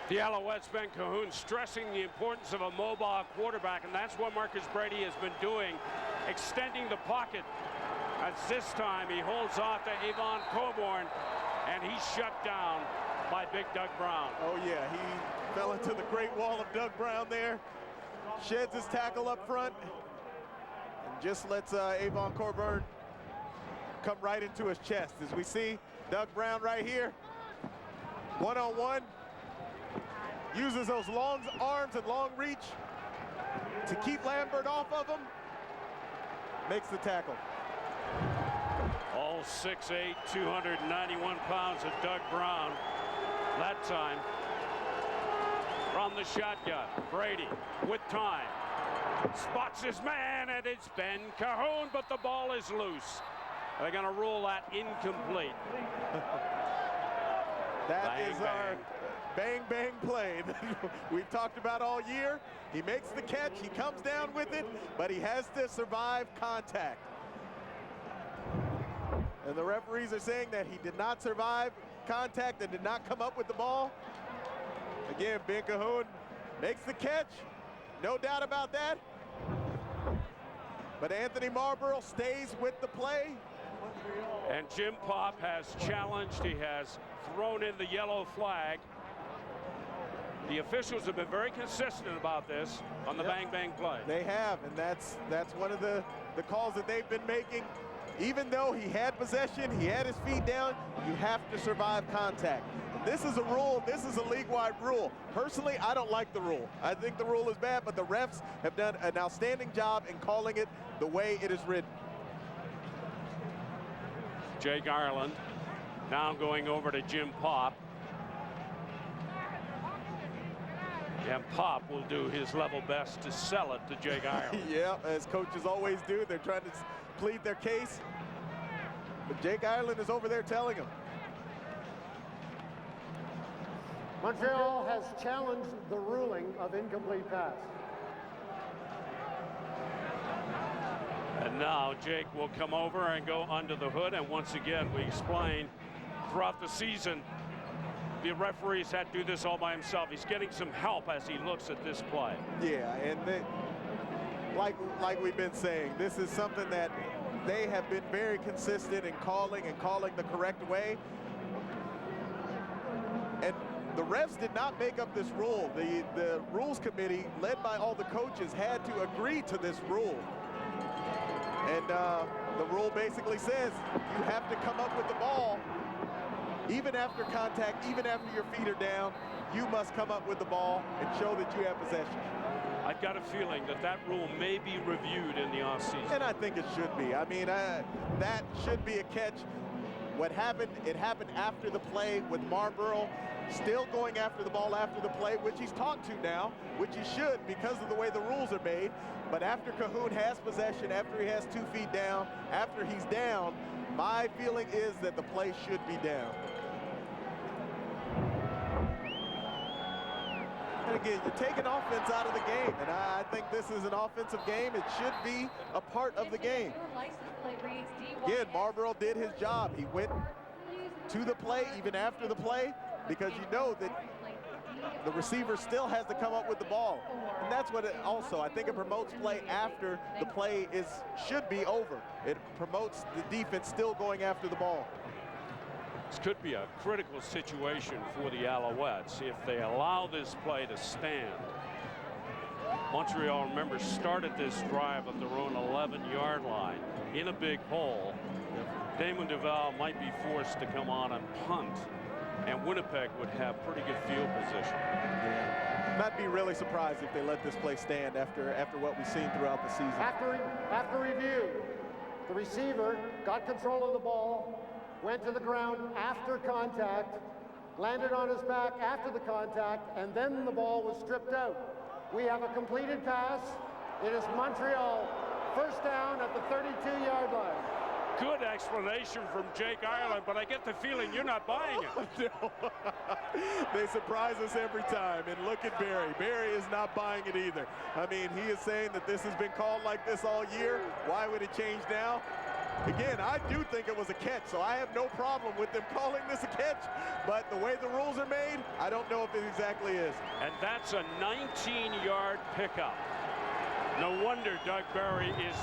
The Alouettes, Ben Cahoon, stressing the importance of a mobile quarterback, and that's what Marcus Brady has been doing, extending the pocket. As this time he holds off to Avon Coburn, and he's shut down by Big Doug Brown. Oh yeah, he fell into the great wall of Doug Brown there, sheds his tackle up front, and just lets Avon Coburn come right into his chest. As we see Doug Brown right here, one-on-one, uses those long arms and long reach to keep Lambert off of him, makes the tackle. All 6'8", 291 pounds of Doug Brown. That time from the shotgun, Brady with time, spots his man, and it's Ben Cahoon, but the ball is loose. They're gonna rule that incomplete. That is our bang, bang play that we've talked about all year. He makes the catch, he comes down with it, but he has to survive contact. And the referees are saying that he did not survive contact and did not come up with the ball. Again, Ben Cahoon makes the catch, no doubt about that. But Anthony Marlborough stays with the play. And Jim Popp has challenged, he has thrown in the yellow flag. The officials have been very consistent about this on the bang bang play. They have, and that's one of the calls that they've been making. Even though he had possession, he had his feet down, you have to survive contact. And this is a rule, this is a league-wide rule. Personally, I don't like the rule. I think the rule is bad, but the refs have done an outstanding job in calling it the way it is written. Jake Ireland now going over to Jim Popp. And Popp will do his level best to sell it to Jake Ireland. Yeah, as coaches always do. They're trying to plead their case. But Jake Ireland is over there telling him. Montreal has challenged the ruling of incomplete pass. And now Jake will come over and go under the hood. And once again, we explained throughout the season, the referees had to do this all by himself. He's getting some help as he looks at this play. Yeah, and like we've been saying, this is something that they have been very consistent in calling the correct way. And the refs did not make up this rule. The rules committee, led by all the coaches, had to agree to this rule. And the rule basically says you have to come up with the ball. Even after contact, even after your feet are down, you must come up with the ball and show that you have possession. I've got a feeling that that rule may be reviewed in the offseason. And I think it should be. I mean, that should be a catch. What happened, it happened after the play with Marlborough still going after the ball after the play, which he's taught to now, which he should because of the way the rules are made. But after Cahoon has possession, after he has 2 feet down, after he's down, my feeling is that the play should be down. And again, you're taking offense out of the game, and I think this is an offensive game. It should be a part of the game. Again, Marlborough did his job. He went to the play even after the play because you know that the receiver still has to come up with the ball. And that's what it also, I think it promotes play after the play should be over. It promotes the defense still going after the ball. This could be a critical situation for the Alouettes if they allow this play to stand. Montreal, remember, started this drive at their own 11-yard line in a big hole. Damon Duval might be forced to come on and punt, and Winnipeg would have pretty good field position. Yeah. I'd be really surprised if they let this play stand after what we've seen throughout the season. After review, the receiver got control of the ball, went to the ground after contact, landed on his back after the contact, and then the ball was stripped out. We have a completed pass. It is Montreal, first down at the 32-yard line. Good explanation from Jake Ireland, but I get the feeling you're not buying it. No. They surprise us every time. And look at Barry. Barry is not buying it either. I mean, he is saying that this has been called like this all year. Why would it change now? Again, I do think it was a catch, so I have no problem with them calling this a catch. But the way the rules are made, I don't know if it exactly is. And that's a 19-yard pickup. No wonder Doug Barry is